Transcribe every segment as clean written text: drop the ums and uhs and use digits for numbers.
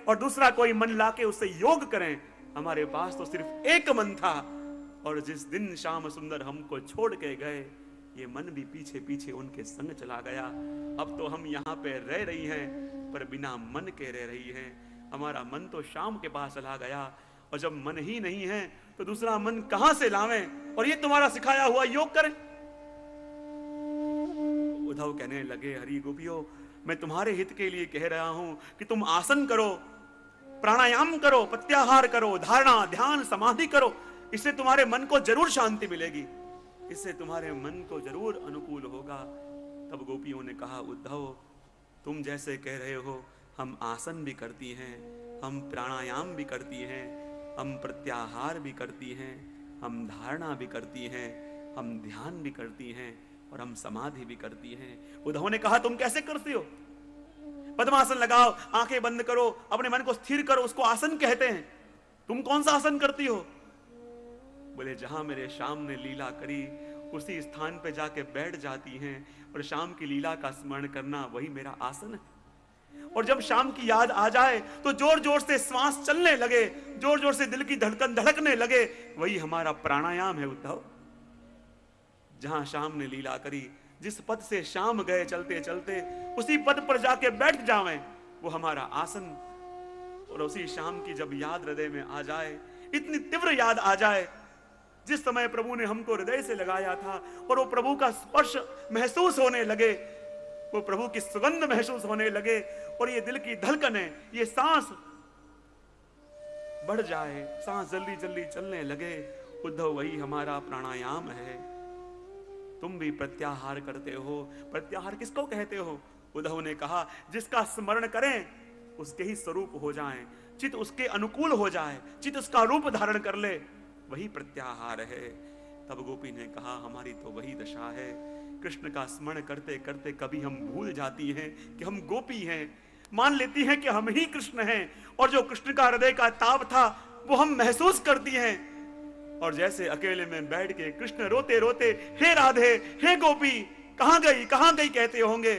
और दूसरा कोई मन लाके उससे योग करें। हमारे पास तो सिर्फ एक मन था, और जिस दिन श्याम सुंदर हमको छोड़ के गए, ये मन भी पीछे पीछे उनके संग चला गया। अब तो हम यहाँ पे रह रही हैं, पर बिना मन के रह रही हैं। हमारा मन तो श्याम के पास चला गया, और जब मन ही नहीं है तो दूसरा मन कहां से लावें, और ये तुम्हारा सिखाया हुआ योग करें। उद्धव कहने लगे, हरि गोपियों, मैं तुम्हारे हित के लिए कह रहा हूं कि तुम आसन करो, प्राणायाम करो, प्रत्याहार करो, धारणा, ध्यान, समाधि करो। इससे तुम्हारे मन को जरूर शांति मिलेगी, इससे तुम्हारे मन को जरूर अनुकूल होगा। तब गोपियों ने कहा, उद्धव तुम जैसे कह रहे हो, हम आसन भी करती हैं, हम प्राणायाम भी करती हैं, हम प्रत्याहार भी करती हैं, हम धारणा भी करती हैं, हम ध्यान भी करती हैं, और हम समाधि भी करती हैं। उद्धव ने कहा, तुम कैसे करती हो? पद्मासन लगाओ, आंखें बंद करो, अपने मन को स्थिर करो, उसको आसन कहते हैं। तुम कौन सा आसन करती हो? बोले, जहां मेरे श्याम ने लीला करी उसी स्थान पे जाके बैठ जाती हैं, और श्याम की लीला का स्मरण करना वही मेरा आसन है। और जब शाम की याद आ जाए तो जोर जोर से श्वास चलने लगे, जोर जोर से दिल की धड़कन धड़कने लगे, वही हमारा प्राणायाम है। उद्धव, जहां शाम ने लीला करी, जिस पद से शाम गए चलते चलते, उसी पद पर जाके बैठ जावें, वो हमारा आसन। और उसी शाम की जब याद हृदय में आ जाए, इतनी तीव्र याद आ जाए, जिस समय प्रभु ने हमको हृदय से लगाया था, और वो प्रभु का स्पर्श महसूस होने लगे, वो प्रभु की सुगंध महसूस होने लगे, और ये दिल की धड़कनें, ये सांस बढ़ जाए, सांस जल्दी जल्दी चलने लगे, उद्धव वही हमारा प्राणायाम है। तुम भी प्रत्याहार करते हो। प्रत्याहार किसको कहते हो? उद्धव ने कहा, जिसका स्मरण करें उसके ही स्वरूप हो जाएं, चित्त उसके अनुकूल हो जाए, चित्त उसका रूप धारण कर ले, वही प्रत्याहार है। तब गोपी ने कहा, हमारी तो वही दशा है। कृष्ण का स्मरण करते करते कभी हम भूल जाती हैं कि हम गोपी हैं, मान लेती हैं कि हम ही कृष्ण हैं, और जो कृष्ण का हृदय का ताप था वो हम महसूस करती हैं। और जैसे अकेले में बैठ के कृष्ण रोते रोते, हे राधे, हे गोपी, कहां गई कहते होंगे,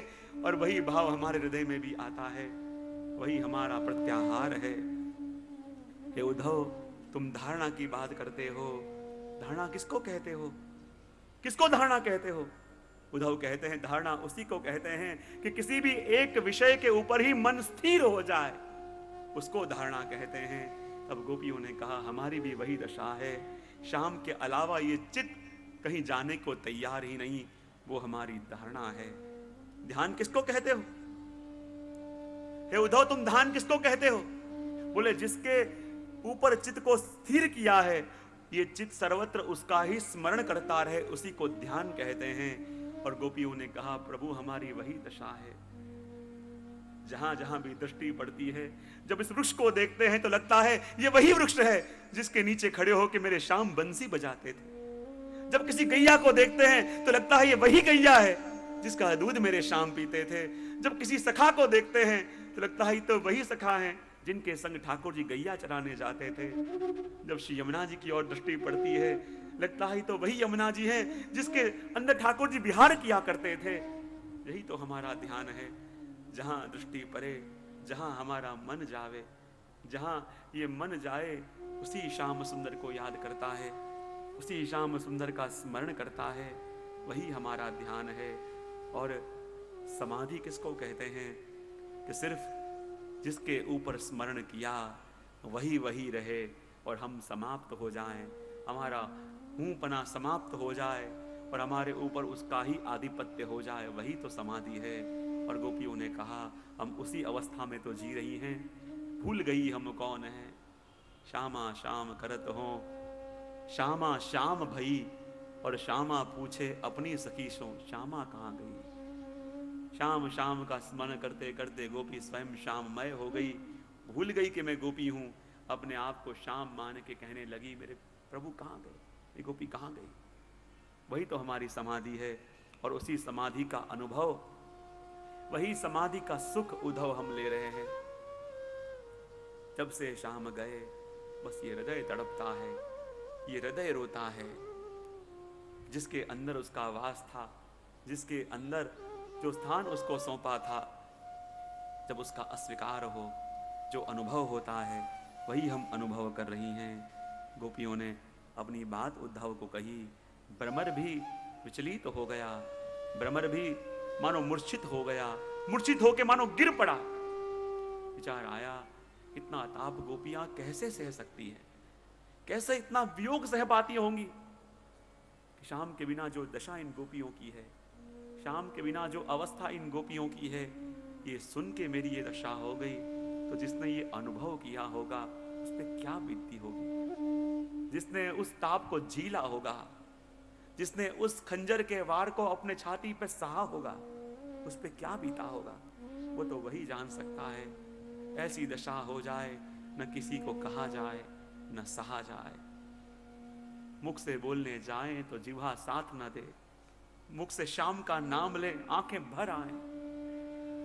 और वही भाव हमारे हृदय में भी आता है, वही हमारा प्रत्याहार है। हे उद्धव, तुम धारणा की बात करते हो। धारणा किसको कहते हो? किसको धारणा कहते हो? उद्धव कहते हैं, धारणा उसी को कहते हैं कि किसी भी एक विषय के ऊपर ही मन स्थिर हो जाए, उसको धारणा कहते हैं। तब गोपियों ने कहा, हमारी भी वही दशा है। शाम के अलावा ये चित्त कहीं जाने को तैयार ही नहीं, वो हमारी धारणा है। ध्यान किसको कहते हो? हे उद्धव, तुम ध्यान किसको कहते हो? बोले, जिसके ऊपर चित्त को स्थिर किया है, ये चित्त सर्वत्र उसका ही स्मरण करता रहे, उसी को ध्यान कहते हैं। और गोपियों ने कहा, प्रभु हमारी वही दशा है। जहां जहां भी दृष्टि पड़ती है, जब इस वृक्ष को देखते हैं तो लगता है ये वही वृक्ष है जिसके नीचे खड़े होकर मेरे श्याम बंसी बजाते थे। जब किसी गैया को देखते हैं तो लगता है ये वही गैया है जिसका दूध मेरे श्याम पीते थे। जब किसी सखा को देखते हैं तो लगता है तो वही सखा है जिनके संग ठाकुर जी गैया चराने जाते थे। जब श्री यमुना जी की ओर दृष्टि पड़ती है, लगता है तो वही यमुना जी है जिसके अंदर ठाकुर जी विहार किया करते थे। यही तो हमारा ध्यान है। जहां दृष्टि पड़े, जहां हमारा मन जावे, जहां ये मन जाए, उसी श्याम सुंदर को याद करता है, उसी श्याम सुंदर का स्मरण करता है, वही हमारा ध्यान है। और समाधि किसको कहते हैं? कि सिर्फ जिसके ऊपर स्मरण किया वही वही रहे और हम समाप्त हो जाएं, हमारा हूंपना समाप्त हो जाए और हमारे ऊपर उसका ही आधिपत्य हो जाए, वही तो समाधि है। और गोपियों ने कहा, हम उसी अवस्था में तो जी रही हैं, भूल गई हम कौन है। श्यामा श्याम करत हो, श्यामा श्याम भई, और श्यामा पूछे अपनी सखी सो, श्यामा कहाँ गई। श्याम श्याम का स्मरण करते करते गोपी स्वयं श्याममय हो गई, भूल गई कि मैं गोपी हूँ। अपने आप को श्याम मान के कहने लगी, मेरे प्रभु कहाँ गए, ये गोपी कहाँ गई। वही तो हमारी समाधि है। और उसी समाधि का अनुभव, वही समाधि का सुख उद्धव हम ले रहे हैं। जब से श्याम गए, बस ये हृदय तड़पता है, ये हृदय रोता है। जिसके अंदर उसका वास था, जिसके अंदर जो स्थान उसको सौंपा था, जब उसका अस्वीकार हो, जो अनुभव होता है वही हम अनुभव कर रही हैं। गोपियों ने अपनी बात उद्धव को कही। भ्रमर भी विचलित हो गया, भ्रमर भी मानो मूर्छित हो गया, मूर्छित होके मानो गिर पड़ा। विचार आया, इतना ताप गोपियां कैसे सह सकती है, कैसे इतना वियोग सह पाती होंगी। शाम के बिना जो दशा इन गोपियों की है, शाम के बिना जो अवस्था इन गोपियों की है, ये सुन के मेरी ये दशा हो गई, तो जिसने ये अनुभव किया होगा उस पर क्या बीतती होगी। जिसने उस ताप को झीला होगा, जिसने उस खंजर के वार को अपने छाती पे सहा होगा, उस पे क्या बीता होगा, वो तो वही जान सकता है। ऐसी दशा हो जाए, न किसी को कहा जाए न सहा जाए। मुख से बोलने जाए तो जिह्वा साथ न दे, मुख से शाम का नाम ले आंखें भर आए।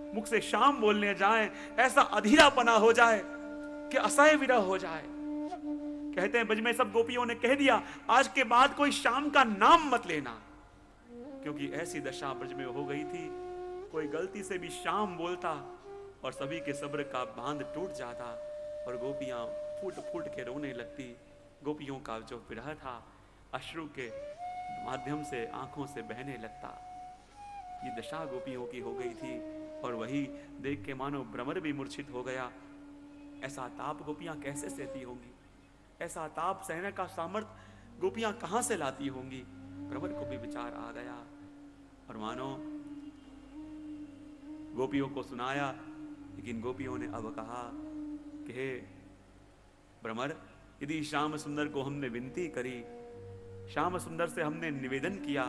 मुख से शाम बोलने जाए ऐसा अधीरापना हो जाए कि असह्य विरह हो जाए। कहते हैं ब्रज में सब गोपियों ने कह दिया, आज के बाद कोई शाम का नाम मत लेना, क्योंकि ऐसी दशा ब्रज में हो गई थी। कोई गलती से भी शाम बोलता और सभी के सब्र का बांध टूट जाता और गोपियां फूट फूट के रोने लगती। गोपियों का जो विरह था अश्रु के माध्यम से आंखों से बहने लगता। ये दशा गोपियों की हो गई थी और वही देख के मानो भ्रमर भी मूर्छित हो गया। ऐसा ताप गोपियां कैसे सहती होंगी, ऐसा ताप सहने का सामर्थ्य गोपियां कहां से लाती होंगी। भ्रमर को भी विचार आ गया और मानो गोपियों को सुनाया, लेकिन गोपियों ने अब कहा कि हे भ्रमर, यदि श्याम सुंदर को हमने विनती करी, श्याम सुंदर से हमने निवेदन किया,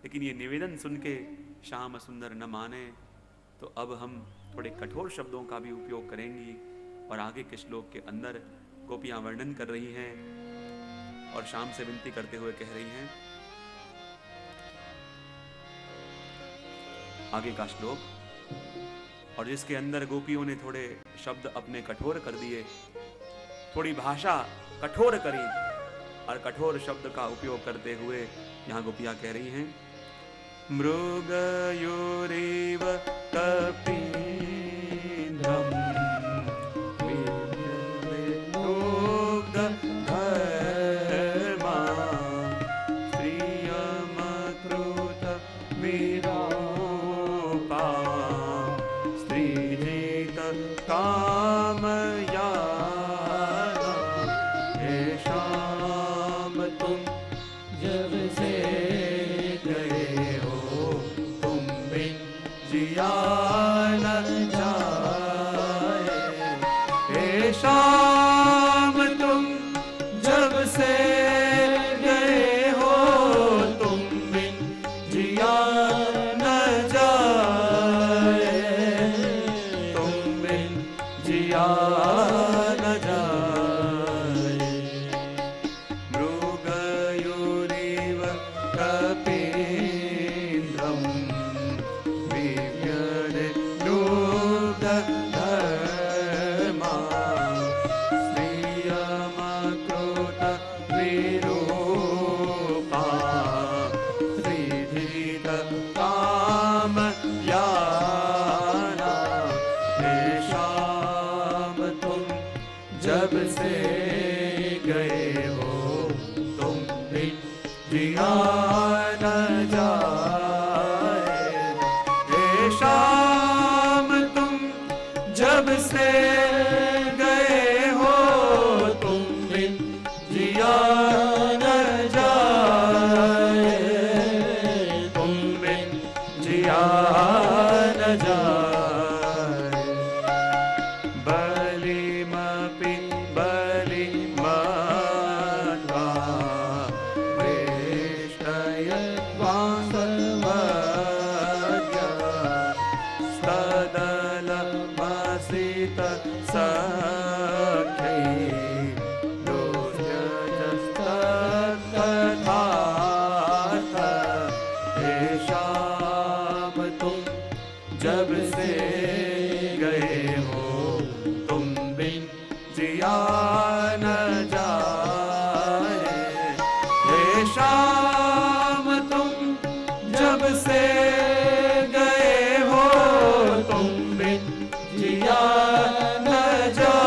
लेकिन ये निवेदन सुन के श्याम सुंदर न माने, तो अब हम थोड़े कठोर शब्दों का भी उपयोग करेंगी। और आगे के श्लोक के अंदर गोपियां वर्णन कर रही हैं और श्याम से विनती करते हुए कह रही हैं। आगे का श्लोक, और जिसके अंदर गोपियों ने थोड़े शब्द अपने कठोर कर दिए, थोड़ी भाषा कठोर करी और कठोर शब्द का उपयोग करते हुए यहां गोपियां कह रही हैं, मृगयोरेव कपीन्द्रम् जिया न जा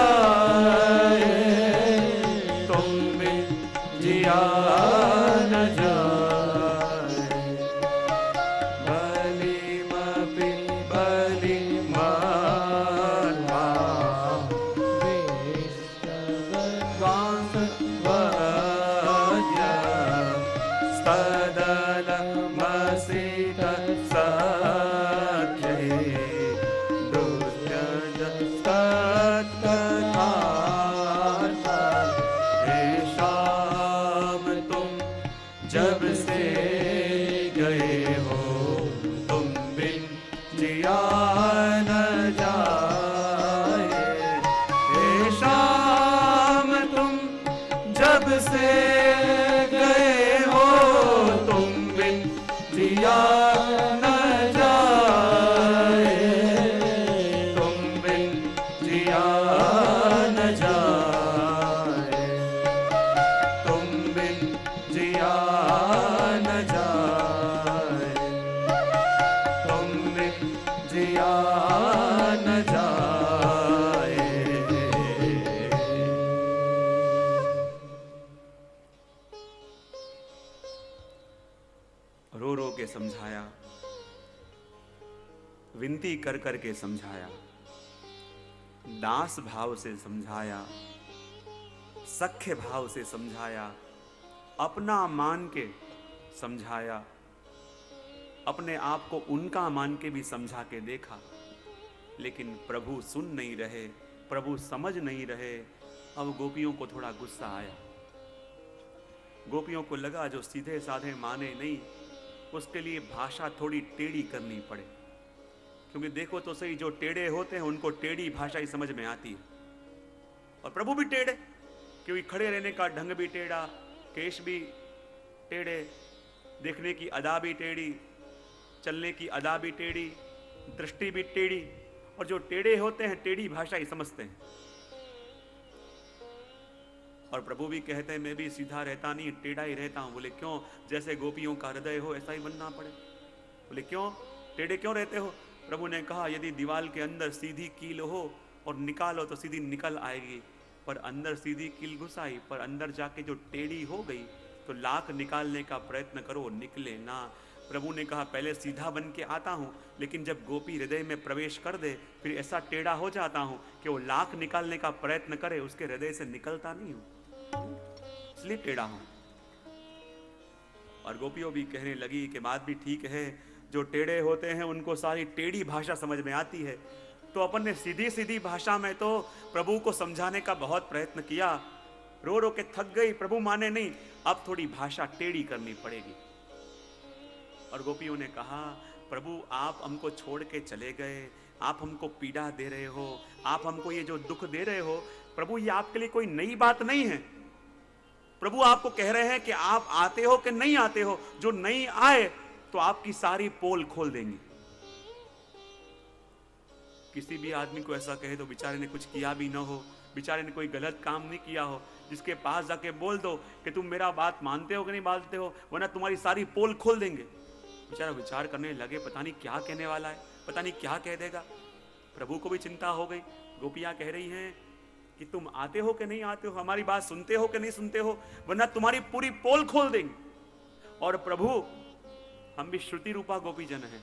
कब से गए हो, तुम बिन जिया न जाए, तुम बिन जिया न जाए, तुम बिन जिया न जाए, तुम बिन जिया न जाए। रो रो के समझाया, विनती कर कर के समझाया, दास भाव से समझाया, सख्य भाव से समझाया, अपना मान के समझाया, अपने आप को उनका मान के भी समझा के देखा, लेकिन प्रभु सुन नहीं रहे, प्रभु समझ नहीं रहे। अब गोपियों को थोड़ा गुस्सा आया। गोपियों को लगा जो सीधे साधे माने नहीं, उसके लिए भाषा थोड़ी टेढ़ी करनी पड़े, क्योंकि देखो तो सही, जो टेढ़े होते हैं उनको टेढ़ी भाषा ही समझ में आती है। और प्रभु भी टेढ़े, क्योंकि खड़े रहने का ढंग भी टेढ़ा, केश भी टेढ़े, देखने की अदा भी टेढ़ी, चलने की अदा भी टेढ़ी, दृष्टि भी टेढ़ी। और जो टेढ़े होते हैं टेढ़ी भाषा ही समझते हैं। और प्रभु भी कहते हैं मैं भी सीधा रहता नहीं, टेढ़ा ही रहता हूं। बोले क्यों? जैसे गोपियों का हृदय हो ऐसा ही बनना पड़े। बोले क्यों टेढ़े क्यों रहते हो? प्रभु ने कहा यदि दीवार के अंदर सीधी कील हो और निकालो तो सीधी निकल आएगी, पर अंदर सीधी कील घुस आई, पर अंदर जाके जो टेढ़ी हो गई तो लाख निकालने का प्रयत्न करो, निकले ना। प्रभु ने कहा पहले सीधा बन के आता हूं, लेकिन जब गोपी हृदय में प्रवेश कर दे फिर ऐसा टेढ़ा हो जाता हूं कि वो लाख निकालने का प्रयत्न करे, उसके हृदय से निकलता नहीं हूं, इसलिए टेढ़ा हूं। और गोपियों भी कहने लगी कि बात भी ठीक है, जो टेढ़े होते हैं उनको सारी टेढ़ी भाषा समझ में आती है। तो अपन ने सीधी सीधी भाषा में तो प्रभु को समझाने का बहुत प्रयत्न किया, रो रो के थक गई, प्रभु माने नहीं, अब थोड़ी भाषा टेढ़ी करनी पड़ेगी। और गोपियों ने कहा प्रभु आप हमको छोड़ के चले गए, आप हमको पीड़ा दे रहे हो, आप हमको ये जो दुख दे रहे हो, प्रभु ये आपके लिए कोई नई बात नहीं है। प्रभु आपको कह रहे हैं कि आप आते हो कि नहीं आते हो, जो नहीं आए तो आपकी सारी पोल खोल देंगे। किसी भी आदमी को ऐसा कहे तो बेचारे ने कुछ किया भी ना हो, बेचारे ने कोई गलत काम नहीं किया हो, जिसके पास जाके बोल दो कि तुम मेरा बात मानते हो कि नहीं मानते हो, वरना तुम्हारी सारी पोल खोल देंगे। बेचारा विचार करने लगे, पता नहीं क्या कहने वाला है, पता नहीं क्या कह देगा। प्रभु को भी चिंता हो गई। गोपियां कह रही हैं कि तुम आते हो कि नहीं आते हो, हमारी बात सुनते हो कि नहीं सुनते हो, वरना तुम्हारी पूरी पोल खोल देंगे। और प्रभु हम भी श्रुति रूपा गोपी जन हैं,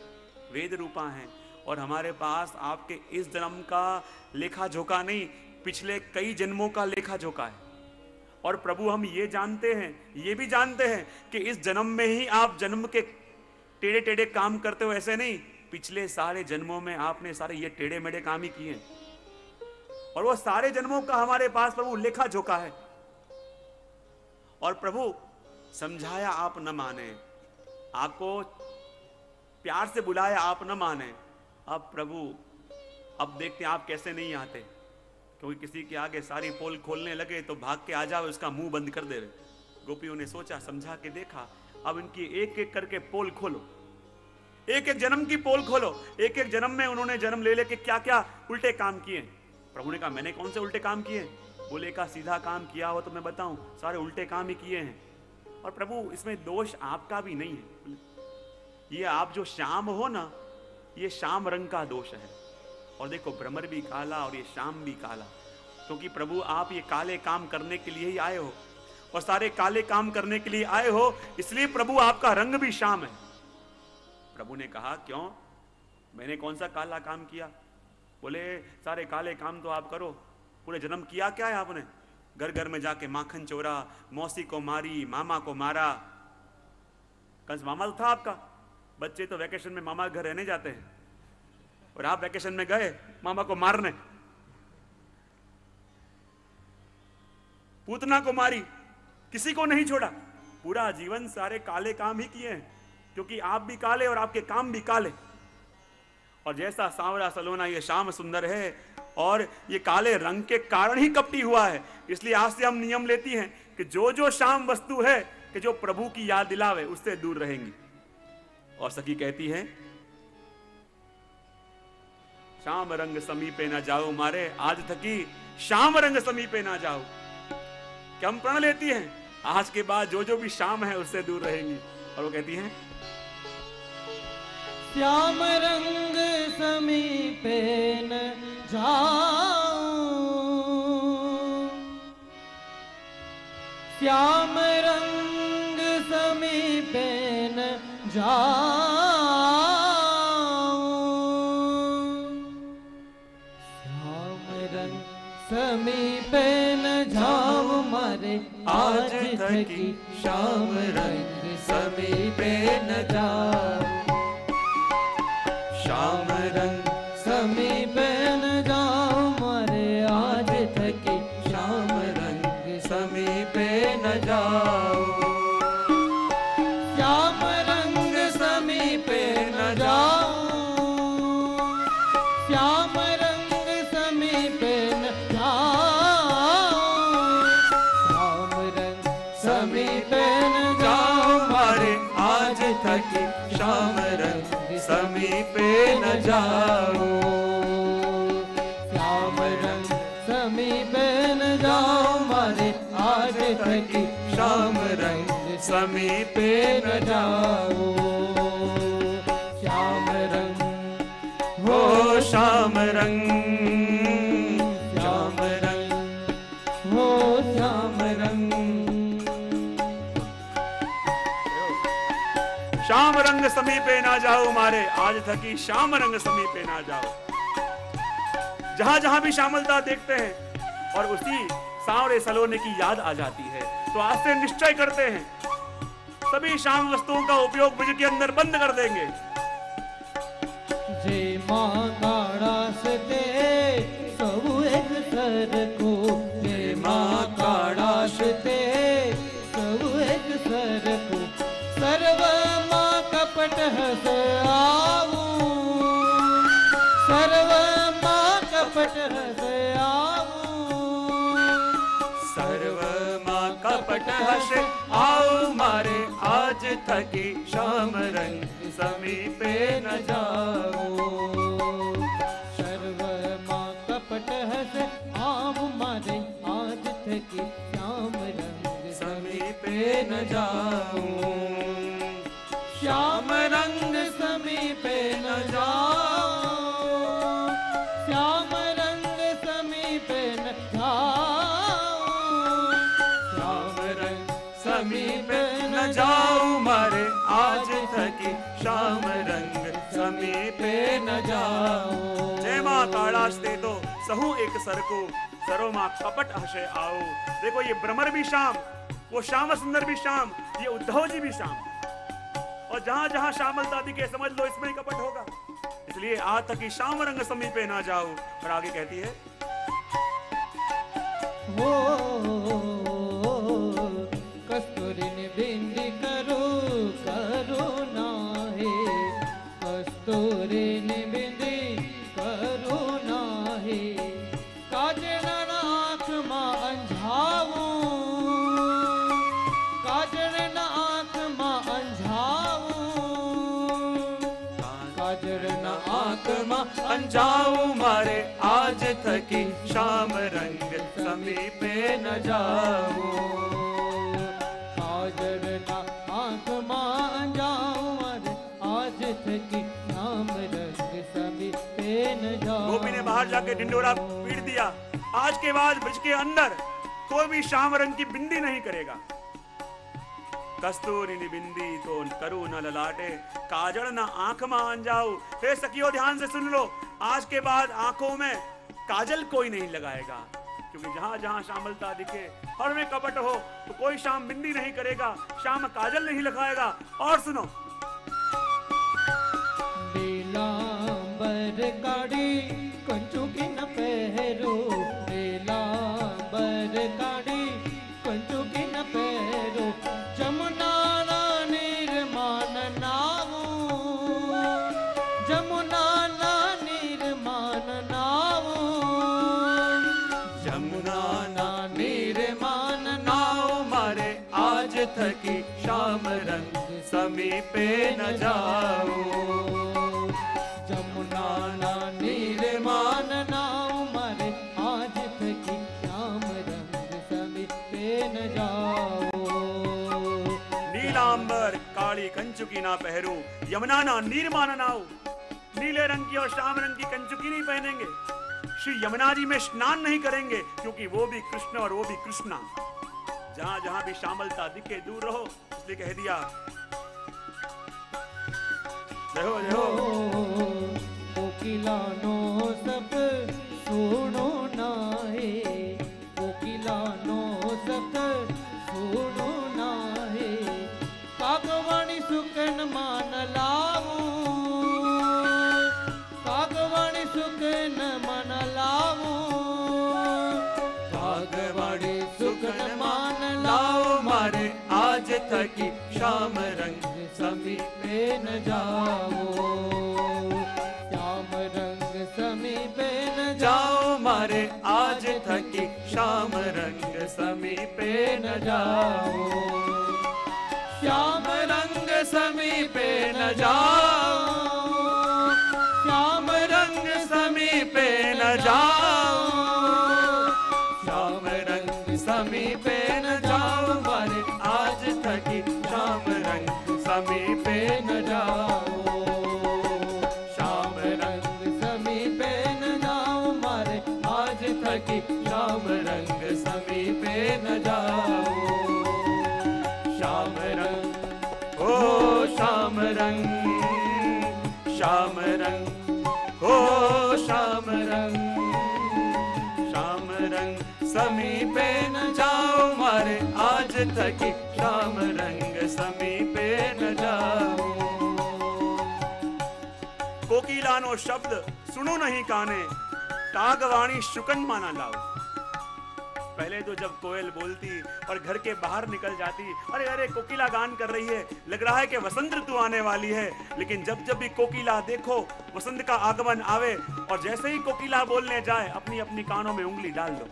वेद रूपा हैं, और हमारे पास आपके इस जन्म का लेखा जोखा नहीं, पिछले कई जन्मों का लेखा जोखा है। और प्रभु हम ये जानते हैं, ये भी जानते हैं कि इस जन्म में ही आप जन्म के टेढ़े टेढ़े काम करते हो, ऐसे नहीं, पिछले सारे जन्मों में आपने सारे ये टेढ़े मेढ़े काम ही किए, और वो सारे जन्मों का हमारे पास प्रभु लेखा जोखा है। और प्रभु समझाया आप न माने, आपको प्यार से बुलाया आप न माने। अब प्रभु अब देखते हैं आप कैसे नहीं आते, क्योंकि किसी के आगे सारी पोल खोलने लगे तो भाग के आ जाओ, उसका मुंह बंद कर दे रहे। गोपियों ने सोचा, समझा के देखा, अब इनकी एक एक करके पोल खोलो, एक एक जन्म की पोल खोलो। एक एक जन्म में उन्होंने जन्म ले लेके क्या क्या उल्टे काम किए। प्रभु ने कहा मैंने कौन से उल्टे काम किए? बोले का सीधा काम किया हो तो मैं बताऊं, सारे उल्टे काम ही किए हैं। और प्रभु इसमें दोष आपका भी नहीं है, ये आप जो श्याम हो ना, ये श्याम रंग का दोष है। और देखो भ्रमर भी काला और ये श्याम भी काला, क्योंकि प्रभु आप ये काले काम करने के लिए ही आए हो, और सारे काले काम करने के लिए आए हो, इसलिए प्रभु आपका रंग भी श्याम है। प्रभु ने कहा क्यों, मैंने कौन सा काला काम किया? बोले सारे काले काम तो आप करो, पूरे जन्म किया क्या है आपने? घर घर में जाके माखन चोरा, मौसी को मारी, मामा को मारा। कंस मामा था आपका, बच्चे तो वैकेशन में मामा के घर रहने जाते हैं, और आप वैकेशन में गए मामा को मारने। पूतना को मारी, किसी को नहीं छोड़ा, पूरा जीवन सारे काले काम ही किए हैं, क्योंकि आप भी काले और आपके काम भी काले। और जैसा सांवरा सलोना ये श्याम सुंदर है, और ये काले रंग के कारण ही कपटी हुआ है। इसलिए आज से हम नियम लेती हैं कि कि जो जो शाम वस्तु है कि जो प्रभु की याद दिलावे उससे दूर रहेंगी। और सखी कहती है, शाम रंग समीपे ना जाओ मारे, आज थकी शाम रंग समीपे ना जाओ। क्या हम प्रण लेती हैं, आज के बाद जो जो भी शाम है उससे दूर रहेंगी। और वो कहती हैं, श्याम रंग समीपे न जाओ, श्याम रंग समीपे न जाओ, श्याम रंग समीपे न जाओ मारे, आज थकी श्याम रंग समीपे न जाओ, श्याम रंग समीपे न जाओ मारे, आज थकी श्याम रंग समीपे न जाओ, श्याम रंग समीपे न जाओ, श्याम रंग समीपे न जाओ, श्याम रंग समीपे न जाओ मारे, आज थकी श्याम रंग समीपे न जाओ, श्याम रंग समीपे न जाओ मारे, आज थकी श्याम रंग समीपे न जाओ, श्याम रंग हो श्याम रंग, श्याम रंग हो श्याम रंग, श्याम रंग समीपे ना जाओ मारे, आज थकी श्याम रंग समीपे ना जाओ। जहां जहां भी श्यामलता देखते हैं और उसी सांवरे सलोने की याद आ जाती है, तो आज से निश्चय करते हैं सभी श्याम वस्तुओं का उपयोग ब्रज के अंदर बंद कर देंगे। जे मां काड़ा सते सब एक सर को, जे मां काड़ा सते सब एक सर को, सर्व मां कपट हस आवू, सर्व मां कपट हस आवू, सर्व मां कपट हस आओ मारे, आज थकी श्याम रंग समीपे न जाओ, सर्व मां कपट हस आवू मारे, आज थकी श्याम रंग समीपे न जाओ, श्याम रंग समीपे न जाओ, श्याम रंग समीपे न जाओ, श्याम रंग समीपे न जाओ मारे, आज थकी श्याम रंग समीपे न जाओ। जय मां काड़ास्ते तो सहु एक सर को, सरो मां कपट हसे आओ। देखो ये भ्रमर भी शाम, वो श्याम सुंदर भी शाम, ये उद्धव जी भी शाम, और जहां जहां श्यामलता दिखे समझ लो इसमें ही कपट होगा। इसलिए आज तक श्याम रंग समीपे ना जाओ। और आगे कहती है, हो कस्तूरी ने बिंदी करो करो नाहे, कस्तूरी ने बिंदी करो नाहे, काजल आँख मां अंझावो, काजल आँख मां अंझावो, काजल आँख मां अंजाऊ मारे, आज थकी श्याम रंग समीपे न जाओ। काजल आँख मां अंझाऊ मारे, आज थकी श्याम रंग समीपे न जाओ। गोपी ने बाहर जाके ढिंडोरा पीट दिया, आज के बाद ब्रज के अंदर कोई भी श्याम रंग की बिंदी नहीं करेगा। कस्तूरी बिंदी तो करू न ललाटे, काजल न आंख में अंजाऊ। हे सखियों ध्यान से सुन लो, आज के बाद आंखों में काजल कोई नहीं लगाएगा, क्योंकि जहां जहां श्यामलता दिखे हर में कपट हो तो कोई श्याम बिंदी नहीं करेगा, श्याम काजल नहीं लगाएगा। और सुनो, नीलांबर काड़ी कंचू की न पहरो, नीलांबर काड़ी कंचू की न पहरो, जमुना ना निर्मान नावो, जमुना ना निर्मान नावो, जमुना ना निर्मान नाव थकी श्याम रंग समीपे न जाओ। जमुना ना नीरमान नाव मारे आज थकी श्याम रंग समीपे न जाओ। नीलांबर काली कंचुकी ना पहरू, यमुना ना नीरमान नाव, नीले रंग की और श्याम रंग की कंचुकी नहीं पहनेंगे, श्री यमुना जी में स्नान नहीं करेंगे, क्योंकि वो भी कृष्ण और वो भी कृष्णा। जहां जहां भी श्यामलता दिखे दूर रहो, इसलिए कह दिया रहो रहो। कोकिलानो सब सुनो नाहे, कोकिलानो सब सुनो नाहे, कागवाणी सुकन मान लावो, कागवाणी सुकन मन लावो, कागवाणी सुकन मान लाओ मारे आज थकी श्याम रंग समीपे न जाओ। श्याम रंग समीपे न जाओ मारे आज थकी श्याम रंग समीपे न जाओ। श्याम रंग समीपे न जाओ, श्याम रंग समीपे न जाओ, श्याम रंग समीपे न जाओ मारे आज थकी श्याम रंग समीपे न जाओ। श्याम रंग समीपे न जाओ मारे आज थकी श्याम रंग समीपे न जाओ। श्याम रंग ओ श्याम रंग, श्याम रंग ओ श्याम रंग, श्याम रंग समीपे न जाओ मारे आज थकी श्याम रंग समीपे न जाओ। कोकिलानो शब्द सुनो नहीं काने, कागवाणी शुकन माना लाओ। पहले तो जब कोयल बोलती और घर के बाहर निकल जाती, अरे अरे कोकिला गान कर रही है, लग रहा है कि वसंत ऋतु आने वाली है। लेकिन जब जब भी कोकिला देखो, वसंत का आगमन आवे, और जैसे ही कोकिला बोलने जाए अपनी अपनी कानों में उंगली डाल दो।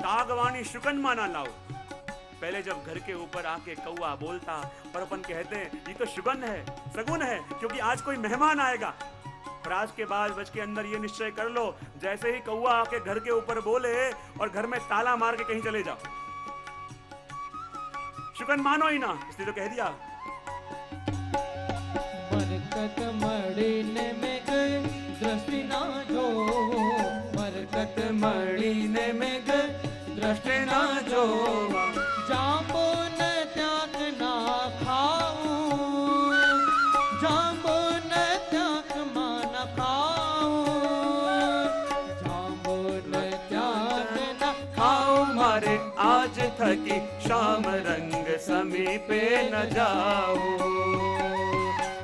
कागवाणी शुकन माना लाओ। पहले जब घर के ऊपर आके कौआ बोलता और अपन कहते हैं ये तो शुगन है, सगुन है, क्योंकि आज कोई मेहमान आएगा। और आज के बाद बच के अंदर ये निश्चय कर लो, जैसे ही कौआ आके घर के ऊपर बोले और घर में ताला मार के कहीं चले जाओ, शुगन मानो ही ना। इसलिए तो कह दिया बरकत मड़ीने में गए दृष्टि ना जो, बरकत मड़ीने में गए दृष्टि ना जो, जाम्बो न त्याग ना खाऊं, जाम्बो न त्याग मान खाऊं, जाम्बो न त्याग ना खाओ मारे आज थकी श्याम रंग समीपे न जाओ।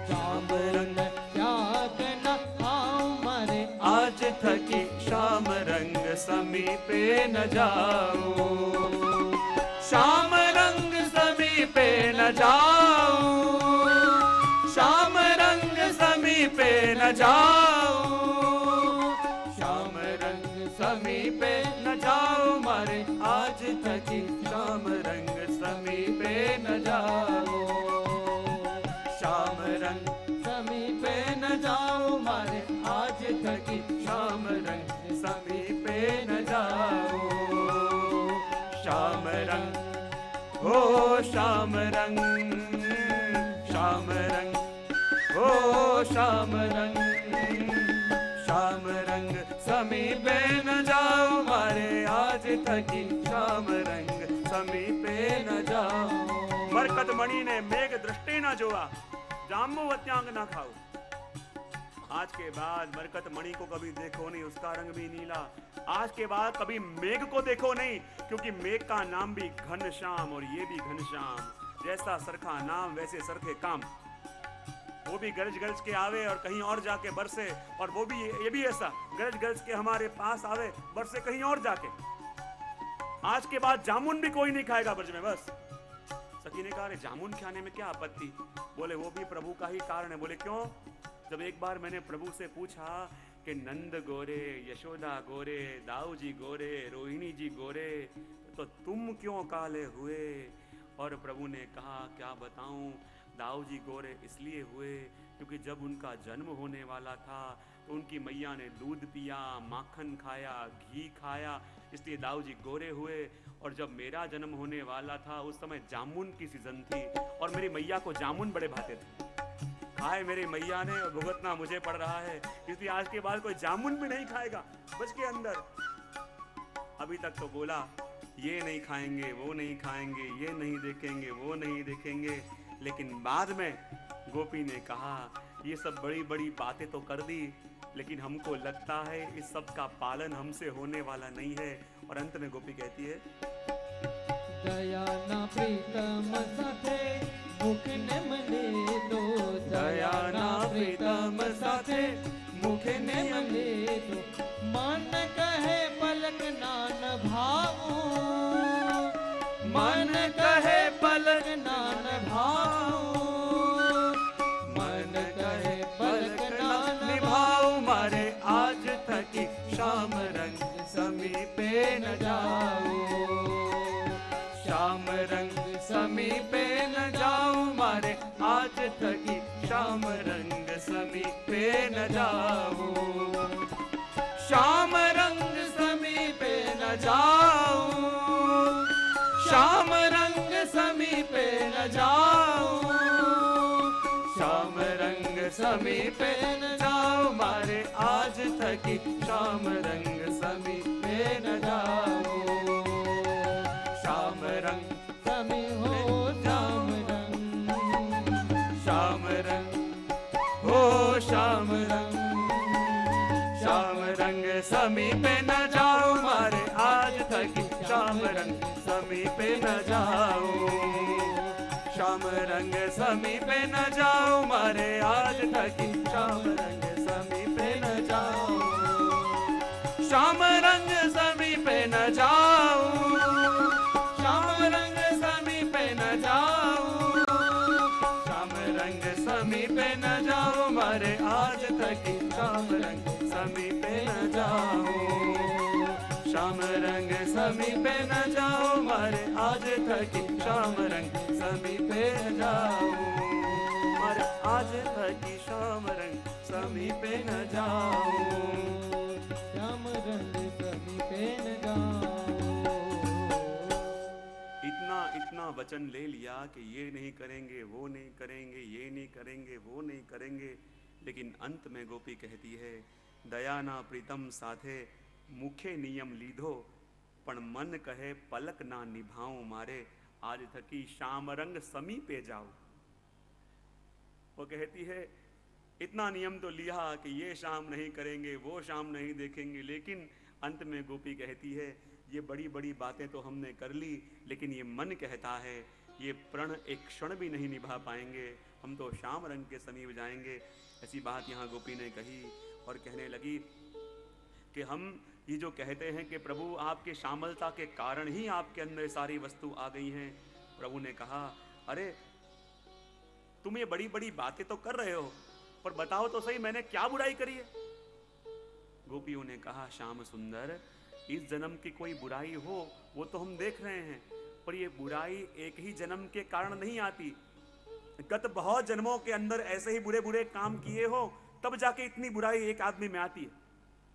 जाम्बो न त्याग ना खाऊं मारे आज थकी श्याम रंग समीपे न जाओ। श्याम रंग समीपे न जाओ, श्याम रंग समीपे न जाओ, श्याम रंग समीपे न जाओ मारे आज थकी श्याम रंग समीपे न जाओ। श्याम रंग समीपे न जाओ मारे आज थकी श्याम रंग समीपे न जाओ। श्याम रंग हो श्याम रंग, श्याम रंग हो श्याम रंग, श्याम रंग समीपे न जाओ मारे आज थकी श्याम रंग समीपे न जाओ। बरकत मणि ने मेघ दृष्टि न जोआ, जाम्बुवत्यांग न खाओ। आज के बाद बरकत मणि को कभी देखो नहीं, उसका रंग भी नीला। आज के बाद कभी मेघ को देखो नहीं, क्योंकि मेघ का नाम भी घनश्याम और ये भी घनश्याम। जैसा सरखा नाम वैसे सरखे काम। वो भी गरज गरज के आवे और कहीं और जाके बरसे, और वो भी ये भी ऐसा गरज गरज के हमारे पास आवे, बरसे कहीं और जाके। आज के बाद जामुन भी कोई नहीं खाएगा ब्रज में। बस सखी ने कहा, जामुन खाने में क्या आपत्ति? बोले वो भी प्रभु का ही कारण है। बोले क्यों? जब एक बार मैंने प्रभु से पूछा कि नंद गोरे, यशोदा गोरे, दाऊ जी गोरे, रोहिणी जी गोरे, तो तुम क्यों काले हुए? और प्रभु ने कहा क्या बताऊं, दाऊ जी गोरे इसलिए हुए क्योंकि जब उनका जन्म होने वाला था तो उनकी मैया ने दूध पिया, माखन खाया, घी खाया, इसलिए दाऊ जी गोरे हुए। और जब मेरा जन्म होने वाला था उस समय जामुन की सीजन थी और मेरी मैया को जामुन बड़े भाते थे। खाए मेरी मैया ने और भुगतना मुझे पड़ रहा है, इसलिए आज के बाद कोई जामुन भी नहीं खाएगा। बच के अंदर अभी तक तो बोला ये नहीं खाएंगे, वो नहीं खाएंगे, ये नहीं देखेंगे, वो नहीं देखेंगे, लेकिन बाद में गोपी ने कहा ये सब बड़ी बड़ी बातें तो कर दी, लेकिन हमको लगता है इस सब का पालन हमसे होने वाला नहीं है। और अंत में गोपी कहती है दया ना प्रीतम साथे मुख ने मले दो, दया ना प्रीतम साथे मुख ने मले दो, मन कहे पलक नान भावो, मन कहे पलक नान भावो, मन कहे पलक नान निभाओ मारे आज थकी शाम रंग समीपे न जाओ, शाम रंग समीपे न जाओ मारे आज थकी शाम रंग समीपे न जाओ, शाम रंग समीपे न जाओ, शाम रंग समीपे न जाओ, शाम रंग समीपे न जाओ मारे आज थकी शाम रंग समीपे न जाओ, शाम रंग समी हो श्याम रंग, शाम रंग हो श्याम रंग, श्याम रंग समीपे न जाओ मारे आज थकी श्याम रंग समीपे न जाओ, श्याम रंग समीपे न जाओ मारे आज थकी श्याम रंग समीपे न जाओ, श्याम रंग समीपे न जाओ, श्याम रंग समीपे न जाओ, श्याम रंग समीपे न जाओ मारे आज थकी श्याम रंग समीपे न जाओ, श्याम रंग समीपे न जाओ मारे आज थकी श्याम रंग समीपे न जाओ, मारे आज थकी श्याम रंग समीपे न जाओ, श्याम रंग समीपे न जाओ। इतना वचन ले लिया कि ये नहीं करेंगे, वो नहीं करेंगे, ये नहीं करेंगे, वो नहीं करेंगे, लेकिन अंत में गोपी कहती है दया ना प्रीतम साथे मुखे नियम लीधो, पण मन कहे पलक ना निभाऊं मारे आज थकी शाम रंग समीपे जाओ। वो कहती है इतना नियम तो लिया कि ये शाम नहीं करेंगे, वो शाम नहीं देखेंगे, लेकिन अंत में गोपी कहती है ये बड़ी बड़ी बातें तो हमने कर ली, लेकिन ये मन कहता है ये प्रण एक क्षण भी नहीं निभा पाएंगे, हम तो शाम रंग के समीप जाएंगे। ऐसी बात यहाँ गोपी ने कही और कहने लगी कि हम ये जो कहते हैं कि प्रभु आपके श्यामलता के कारण ही आपके अंदर सारी वस्तु आ गई हैं। प्रभु ने कहा अरे तुम ये बड़ी बड़ी बातें तो कर रहे हो, पर बताओ तो सही मैंने क्या बुराई करी है। गोपियों ने कहा श्याम सुंदर इस जन्म की कोई बुराई हो वो तो हम देख रहे हैं, पर ये बुराई एक ही जन्म के कारण नहीं आती, गत बहुत जन्मों के अंदर ऐसे ही बुरे बुरे काम किए हो तब जाके इतनी बुराई एक आदमी में आती है।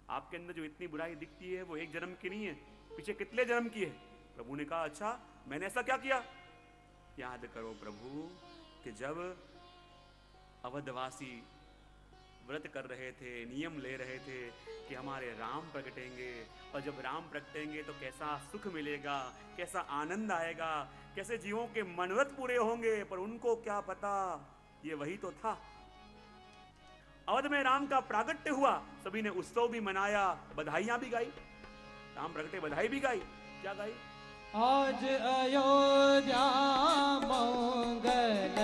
आपके अंदर जो इतनी बुराई दिखती है वो एक जन्म की नहीं है, पीछे कितने जन्म की है। प्रभु ने कहा अच्छा मैंने ऐसा क्या किया। याद करो प्रभु कि जब अवधवासी व्रत कर रहे थे, नियम ले रहे थे कि हमारे राम प्रगटेंगे, और जब राम प्रगटेंगे तो कैसा सुख मिलेगा, कैसा आनंद आएगा, कैसे जीवों के मनोरथ पूरे होंगे, पर उनको क्या पता ये वही तो था। अवध में राम का प्रागट्य हुआ, सभी ने उत्सव भी मनाया, बधाइयां भी गाई, राम प्रगटे बधाई भी गाई। क्या गाई? आज अयोध्या मंगल